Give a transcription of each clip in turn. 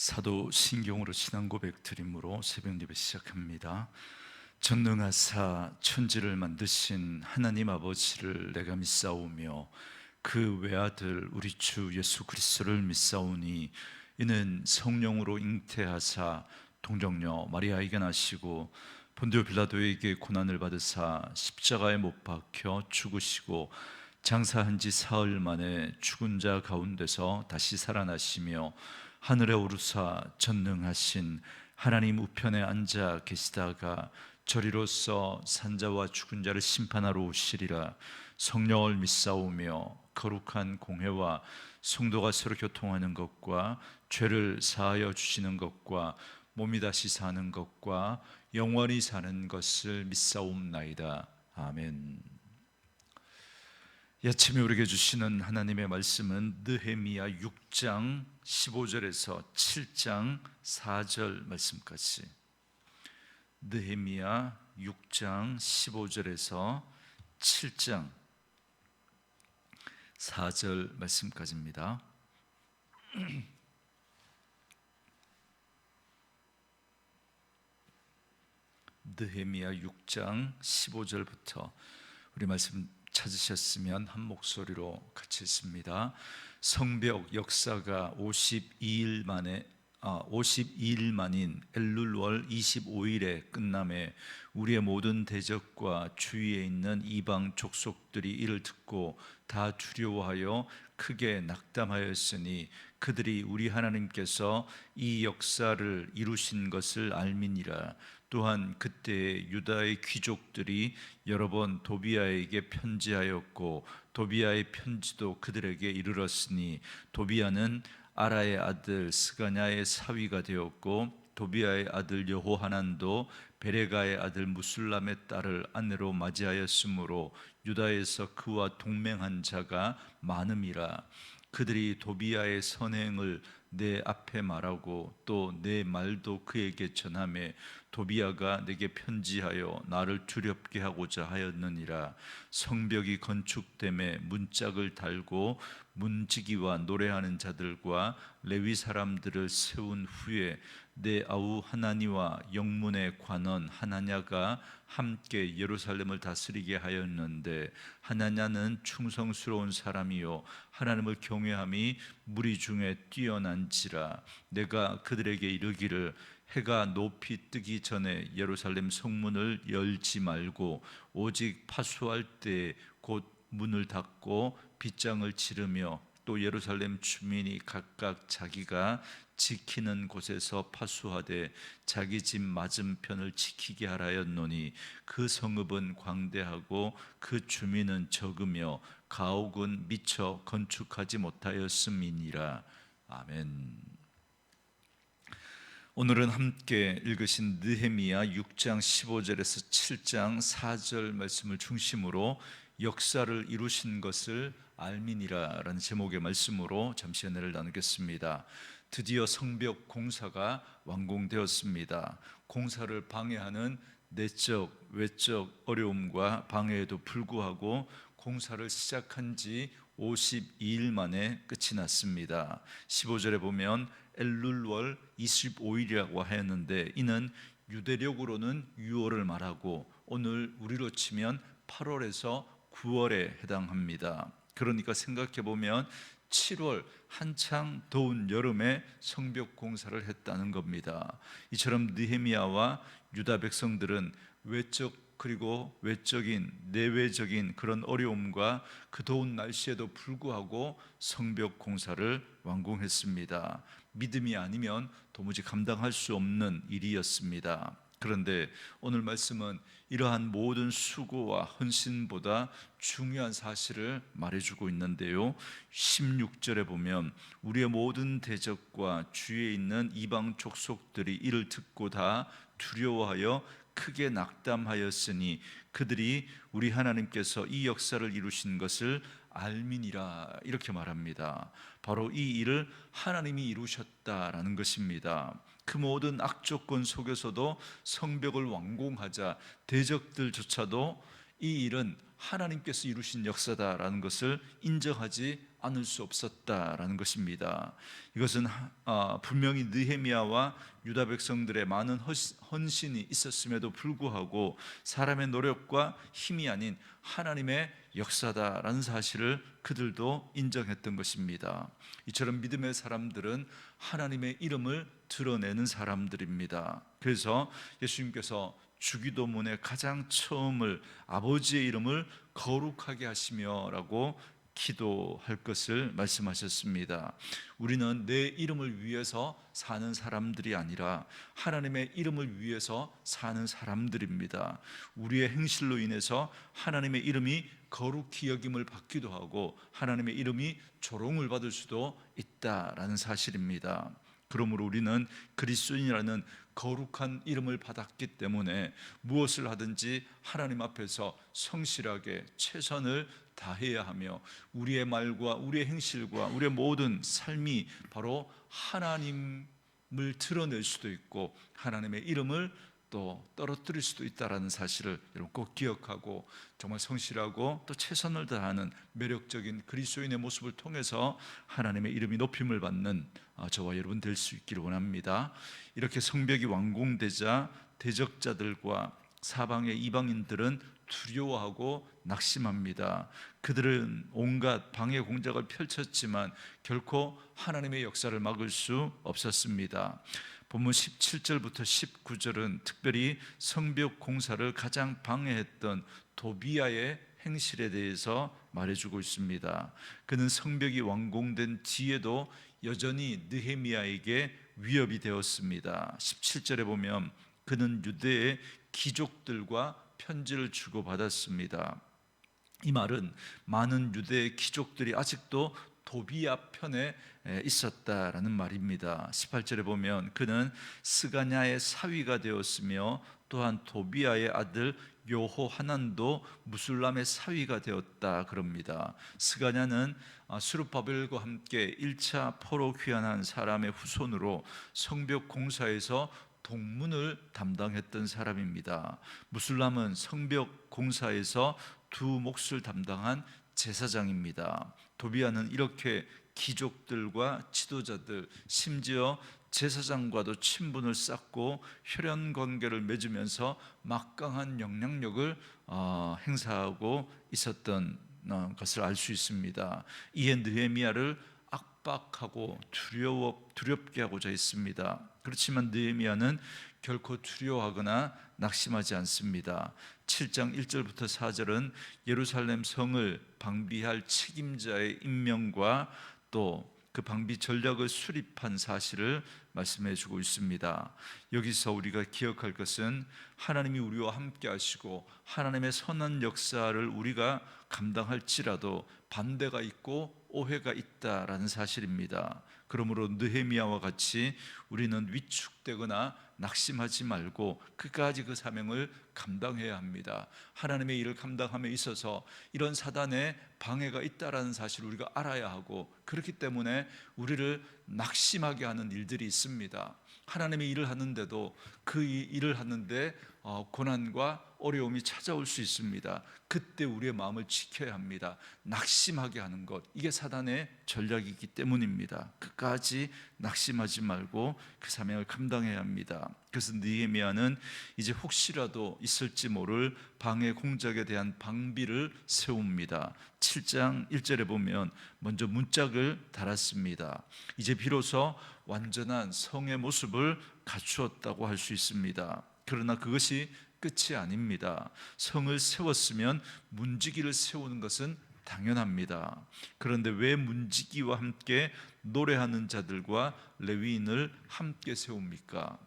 사도신경으로 신앙 고백 드림으로 새벽 예배 시작합니다. 전능하사 천지를 만드신 하나님 아버지를 내가 믿사오며 그 외아들 우리 주 예수 그리스도를 믿사오니 이는 성령으로 잉태하사 동정녀 마리아에게 나시고 본디오 빌라도에게 고난을 받으사 십자가에 못 박혀 죽으시고 장사한 지 사흘 만에 죽은 자 가운데서 다시 살아나시며 하늘에 오르사 전능하신 하나님 우편에 앉아 계시다가 저리로서 산자와 죽은 자를 심판하러 오시리라. 성령을 믿사오며 거룩한 공회와 성도가 서로 교통하는 것과 죄를 사하여 주시는 것과 몸이 다시 사는 것과 영원히 사는 것을 믿사옵나이다. 아멘. 이 아침에 우리에게 주시는 하나님의 말씀은 느헤미야 6장 15절에서 7장 4절 말씀까지, 느헤미야 6장 15절에서 7장 4절 말씀까지입니다. 느헤미야 6장 15절부터 우리 말씀 찾으셨으면 한 목소리로 같이 읽습니다. 성벽 역사가 52일 만인 엘룰월 25일에 끝남에 우리의 모든 대적과 주위에 있는 이방 족속들이 이를 듣고 다 두려워하여 크게 낙담하였으니 그들이 우리 하나님께서 이 역사를 이루신 것을 알미니라. 또한 그때 유다의 귀족들이 여러 번 도비아에게 편지하였고 도비아의 편지도 그들에게 이르렀으니 도비아는 아라의 아들 스가냐의 사위가 되었고 도비아의 아들 여호하난도 베레가의 아들 무술람의 딸을 아내로 맞이하였으므로 유다에서 그와 동맹한 자가 많음이라. 그들이 도비아의 선행을 내 앞에 말하고 또 내 말도 그에게 전하매 도비아가 내게 편지하여 나를 두렵게 하고자 하였느니라. 성벽이 건축됨에 문짝을 달고 문지기와 노래하는 자들과 레위 사람들을 세운 후에 내 아우 하나니와 영문의 관원 하나냐가 함께 예루살렘을 다스리게 하였는데 하나냐는 충성스러운 사람이요 하나님을 경외함이 무리 중에 뛰어난지라. 내가 그들에게 이르기를 해가 높이 뜨기 전에 예루살렘 성문을 열지 말고 오직 파수할 때 곧 문을 닫고 빗장을 치르며 또 예루살렘 주민이 각각 자기가 지키는 곳에서 파수하되 자기 집 맞은편을 지키게 하라였노니 그 성읍은 광대하고 그 주민은 적으며 가옥은 미처 건축하지 못하였음이니라. 아멘. 오늘은 함께 읽으신 느헤미야 6장 15절에서 7장 4절 말씀을 중심으로 역사를 이루신 것을 알미니라 라는 제목의 말씀으로 잠시 은혜를 나누겠습니다. 드디어 성벽 공사가 완공되었습니다. 공사를 방해하는 내적, 외적 어려움과 방해에도 불구하고 공사를 시작한 지 52일 만에 끝이 났습니다. 15절에 보면 엘룰월 25일이라고 하였는데 이는 유대력으로는 6월을 말하고 오늘 우리로 치면 8월에서 9월에 해당합니다. 그러니까 생각해보면 7월 한창 더운 여름에 성벽 공사를 했다는 겁니다. 이처럼 느헤미야와 유다 백성들은 외적 그리고 외적인 내외적인 그런 어려움과 그 더운 날씨에도 불구하고 성벽 공사를 완공했습니다. 믿음이 아니면 도무지 감당할 수 없는 일이었습니다. 그런데 오늘 말씀은 이러한 모든 수고와 헌신보다 중요한 사실을 말해주고 있는데요. 16절에 보면 우리의 모든 대적과 주위에 있는 이방 족속들이 이를 듣고 다 두려워하여 크게 낙담하였으니 그들이 우리 하나님께서 이 역사를 이루신 것을 알미니라 이렇게 말합니다. 바로 이 일을 하나님이 이루셨다라는 것입니다. 그 모든 악조건 속에서도 성벽을 완공하자 대적들조차도 이 일은 하나님께서 이루신 역사다라는 것을 인정하지 않을 수 없었다라는 것입니다. 이것은 분명히 느헤미야와 유다 백성들의 많은 헌신이 있었음에도 불구하고 사람의 노력과 힘이 아닌 하나님의 역사다라는 사실을 그들도 인정했던 것입니다. 이처럼 믿음의 사람들은 하나님의 이름을 드러내는 사람들입니다. 그래서 예수님께서 주기도문의 가장 처음을 아버지의 이름을 거룩하게 하시며 라고 기도할 것을 말씀하셨습니다. 우리는 내 이름을 위해서 사는 사람들이 아니라 하나님의 이름을 위해서 사는 사람들입니다. 우리의 행실로 인해서 하나님의 이름이 거룩히 여김을 받기도 하고 하나님의 이름이 조롱을 받을 수도 있다라는 사실입니다. 그러므로 우리는 그리스도인이라는 거룩한 이름을 받았기 때문에 무엇을 하든지 하나님 앞에서 성실하게 최선을 다해야 하며 우리의 말과 우리의 행실과 우리의 모든 삶이 바로 하나님을 드러낼 수도 있고 하나님의 이름을 또 떨어뜨릴 수도 있다는 사실을 여러분 꼭 기억하고 정말 성실하고 또 최선을 다하는 매력적인 그리스도인의 모습을 통해서 하나님의 이름이 높임을 받는 저와 여러분 될 수 있기를 원합니다. 이렇게 성벽이 완공되자 대적자들과 사방의 이방인들은 두려워하고 낙심합니다. 그들은 온갖 방해 공작을 펼쳤지만 결코 하나님의 역사를 막을 수 없었습니다. 본문 17절부터 19절은 특별히 성벽 공사를 가장 방해했던 도비아의 행실에 대해서 말해주고 있습니다. 그는 성벽이 완공된 뒤에도 여전히 느헤미야에게 위협이 되었습니다. 17절에 보면 그는 유대의 귀족들과 편지를 주고받았습니다. 이 말은 많은 유대의 귀족들이 아직도 도비야 편에 있었다라는 말입니다. 18절에 보면 그는 스가냐의 사위가 되었으며 또한 도비야의 아들 요호하난도 무술람의 사위가 되었다 그럽니다. 스가냐는 스룹바벨과 함께 1차 포로 귀환한 사람의 후손으로 성벽 공사에서 동문을 담당했던 사람입니다. 무술람은 성벽 공사에서 두 몫을 담당한 제사장입니다. 도비야는 이렇게 귀족들과 지도자들 심지어 제사장과도 친분을 쌓고 혈연 관계를 맺으면서 막강한 영향력을 행사하고 있었던 것을 알 수 있습니다. 이에 느헤미야를 압박하고 두렵게 하고자 했습니다. 그렇지만 느헤미야는 결코 두려워하거나 낙심하지 않습니다. 7장 1절부터 4절은 예루살렘 성을 방비할 책임자의 임명과 또 그 방비 전략을 수립한 사실을 말씀해 주고 있습니다. 여기서 우리가 기억할 것은 하나님이 우리와 함께 하시고 하나님의 선한 역사를 우리가 감당할지라도 반대가 있고 오해가 있다라는 사실입니다. 그러므로 느헤미야와 같이 우리는 위축되거나 낙심하지 말고 끝까지 그 사명을 감당해야 합니다. 하나님의 일을 감당함에 있어서 이런 사단의 방해가 있다라는 사실을 우리가 알아야 하고 그렇기 때문에 우리를 낙심하게 하는 일들이 있습니다. 하나님의 일을 하는데도 그 일을 하는데 고난과 어려움이 찾아올 수 있습니다. 그때 우리의 마음을 지켜야 합니다. 낙심하게 하는 것, 이게 사단의 전략이기 때문입니다. 끝까지 낙심하지 말고 그 사명을 감당해야 합니다. 그래서 느헤미야는 이제 혹시라도 있을지 모를 방해 공작에 대한 방비를 세웁니다. 7장 1절에 보면 먼저 문짝을 달았습니다. 이제 비로소 완전한 성의 모습을 갖추었다고 할 수 있습니다. 그러나 그것이 끝이 아닙니다. 성을 세웠으면 문지기를 세우는 것은 당연합니다. 그런데 왜 문지기와 함께 노래하는 자들과 레위인을 함께 세웁니까?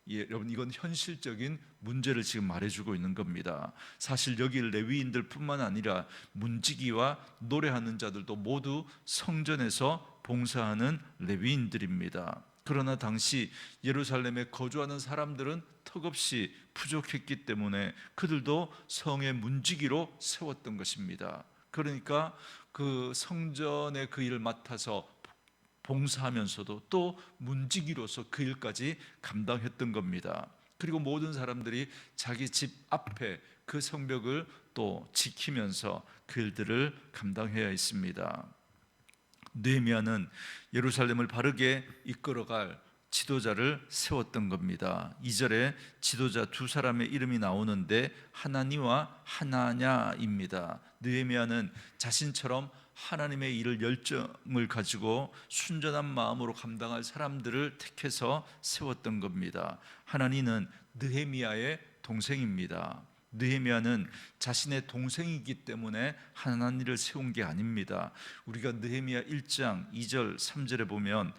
여러분, 이건 현실적인 문제를 지금 말해주고 있는 겁니다. 사실 여기 레위인들뿐만 아니라 문지기와 노래하는 자들도 모두 성전에서 봉사하는 레위인들입니다. 그러나 당시 예루살렘에 거주하는 사람들은 턱없이 부족했기 때문에 그들도 성의 문지기로 세웠던 것입니다. 그러니까 그 성전의 그 일을 맡아서 봉사하면서도 또 문지기로서 그 일까지 감당했던 겁니다. 그리고 모든 사람들이 자기 집 앞에 그 성벽을 또 지키면서 그 일들을 감당해야 했습니다. 느헤미야는 예루살렘을 바르게 이끌어갈 지도자를 세웠던 겁니다. 2절에 지도자 두 사람의 이름이 나오는데 하나니와 하나냐입니다. 느헤미야는 자신처럼 하나님의 일을 열정을 가지고 순전한 마음으로 감당할 사람들을 택해서 세웠던 겁니다. 하나니는 느헤미야의 동생입니다. 느헤미야는 자신의 동생이기 때문에 하나니를 세운 게 아닙니다. 우리가 느헤미야 1장 2절 3절에 보면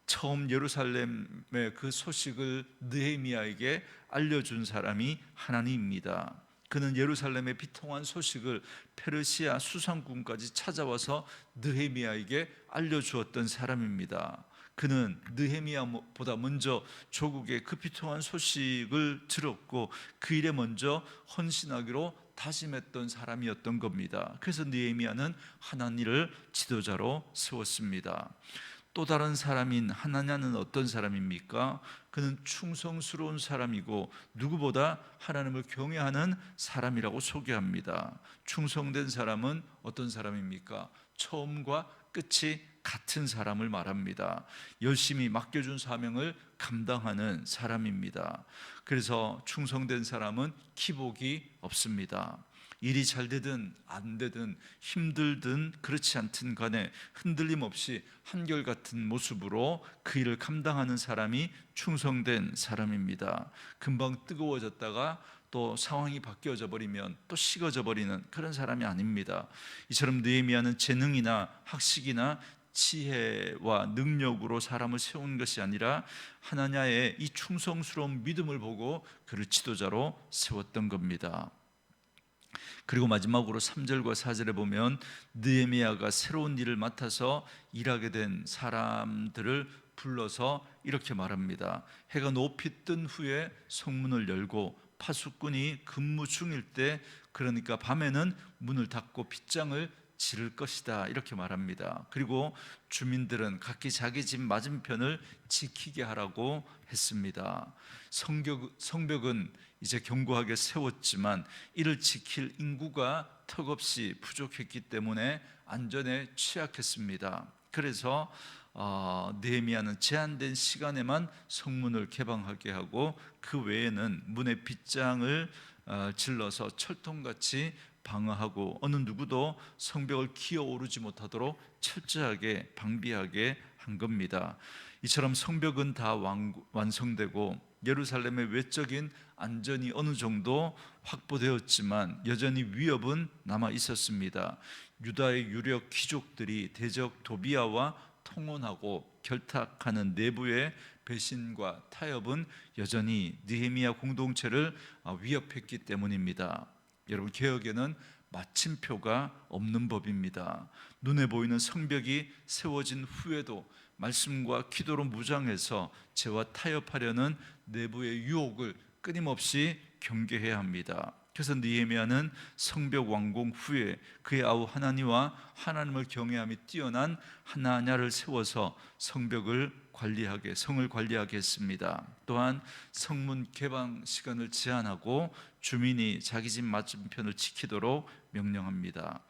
처음 예루살렘의 그 소식을 느헤미야에게 알려준 사람이 하나니입니다. 그는 예루살렘의 비통한 소식을 페르시아 수상군까지 찾아와서 느헤미야에게 알려주었던 사람입니다. 그는 느헤미야보다 먼저 조국의 그 비통한 소식을 들었고 그 일에 먼저 헌신하기로 다짐했던 사람이었던 겁니다. 그래서 느헤미야는 하나니를 지도자로 세웠습니다. 또 다른 사람인 하나냐는 어떤 사람입니까? 그는 충성스러운 사람이고 누구보다 하나님을 경외하는 사람이라고 소개합니다. 충성된 사람은 어떤 사람입니까? 처음과 끝이 같은 사람을 말합니다. 열심히 맡겨준 사명을 감당하는 사람입니다. 그래서 충성된 사람은 기복이 없습니다. 일이 잘 되든 안 되든 힘들든 그렇지 않든 간에 흔들림 없이 한결같은 모습으로 그 일을 감당하는 사람이 충성된 사람입니다. 금방 뜨거워졌다가 또 상황이 바뀌어져 버리면 또 식어져 버리는 그런 사람이 아닙니다. 이처럼 느헤미야는 재능이나 학식이나 지혜와 능력으로 사람을 세운 것이 아니라 하나냐의 이 충성스러운 믿음을 보고 그를 지도자로 세웠던 겁니다. 그리고 마지막으로 3절과 4절에 보면 느헤미야가 새로운 일을 맡아서 일하게 된 사람들을 불러서 이렇게 말합니다. 해가 높이 뜬 후에 성문을 열고 파수꾼이 근무 중일 때, 그러니까 밤에는 문을 닫고 빗장을 지를 것이다, 이렇게 말합니다. 그리고 주민들은 각기 자기 집 맞은편을 지키게 하라고 했습니다. 성벽은 이제 견고하게 세웠지만 이를 지킬 인구가 턱없이 부족했기 때문에 안전에 취약했습니다. 그래서 느헤미야는 제한된 시간에만 성문을 개방하게 하고 그 외에는 문에 빗장을 질러서 철통같이 방어하고 어느 누구도 성벽을 기어오르지 못하도록 철저하게 방비하게 한 겁니다. 이처럼 성벽은 다 완성되고 예루살렘의 외적인 안전이 어느 정도 확보되었지만 여전히 위협은 남아 있었습니다. 유다의 유력 귀족들이 대적 도비아와 통혼하고 결탁하는 내부의 배신과 타협은 여전히 느헤미야 공동체를 위협했기 때문입니다. 여러분, 개혁에는 마침표가 없는 법입니다. 눈에 보이는 성벽이 세워진 후에도 말씀과 기도로 무장해서 죄와 타협하려는 내부의 유혹을 끊임없이 경계해야 합니다. 그래서 느헤미야는 성벽 완공 후에 그의 아우 하나니와 하나님을 경외함이 뛰어난 하나냐를 세워서 성을 관리하게 했습니다. 또한 성문 개방 시간을 제한하고 주민이 자기 집 맞은편을 지키도록 명령합니다.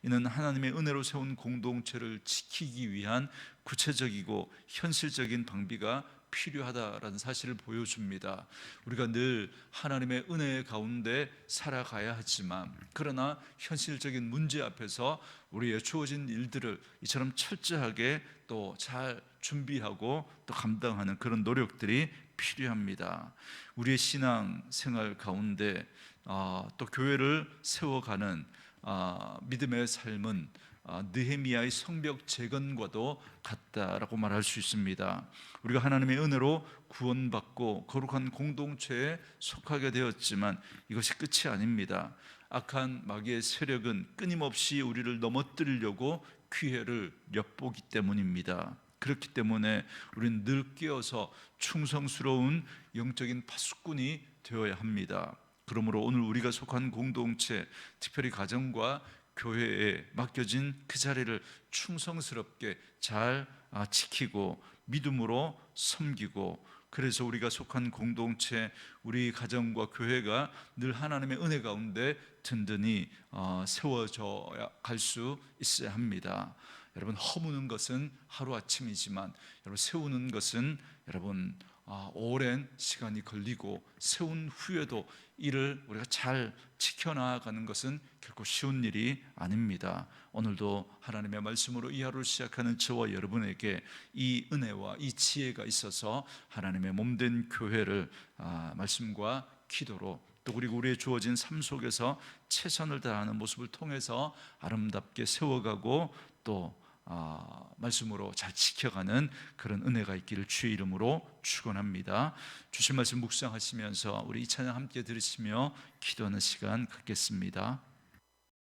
이는 하나님의 은혜로 세운 공동체를 지키기 위한 구체적이고 현실적인 방비가 필요하다라는 사실을 보여줍니다. 우리가 늘 하나님의 은혜 가운데 살아가야 하지만, 그러나 현실적인 문제 앞에서 우리의 주어진 일들을 이처럼 철저하게 또 잘 준비하고 또 감당하는 그런 노력들이 필요합니다. 우리의 신앙 생활 가운데 또 교회를 세워가는 믿음의 삶은 느헤미야의 성벽 재건과도 같다라고 말할 수 있습니다. 우리가 하나님의 은혜로 구원받고 거룩한 공동체에 속하게 되었지만 이것이 끝이 아닙니다. 악한 마귀의 세력은 끊임없이 우리를 넘어뜨리려고 기회를 엿보기 때문입니다. 그렇기 때문에 우리는 늘 깨어서 충성스러운 영적인 파수꾼이 되어야 합니다. 그러므로 오늘 우리가 속한 공동체, 특별히 가정과 교회에 맡겨진 그 자리를 충성스럽게 잘 지키고 믿음으로 섬기고, 그래서 우리가 속한 공동체, 우리 가정과 교회가 늘 하나님의 은혜 가운데 든든히 세워져 갈 수 있어야 합니다. 여러분, 허무는 것은 하루아침이지만 여러분, 세우는 것은 여러분 오랜 시간이 걸리고, 세운 후에도 이를 우리가 잘 지켜나가는 것은 결코 쉬운 일이 아닙니다. 오늘도 하나님의 말씀으로 이 하루를 시작하는 저와 여러분에게 이 은혜와 이 지혜가 있어서 하나님의 몸된 교회를 말씀과 기도로, 또 그리고 우리의 주어진 삶 속에서 최선을 다하는 모습을 통해서 아름답게 세워가고, 또 말씀으로 잘 지켜가는 그런 은혜가 있기를 주의 이름으로 축원합니다. 주신 말씀 묵상하시면서 우리 이 찬양 함께 들으시며 기도하는 시간 갖겠습니다.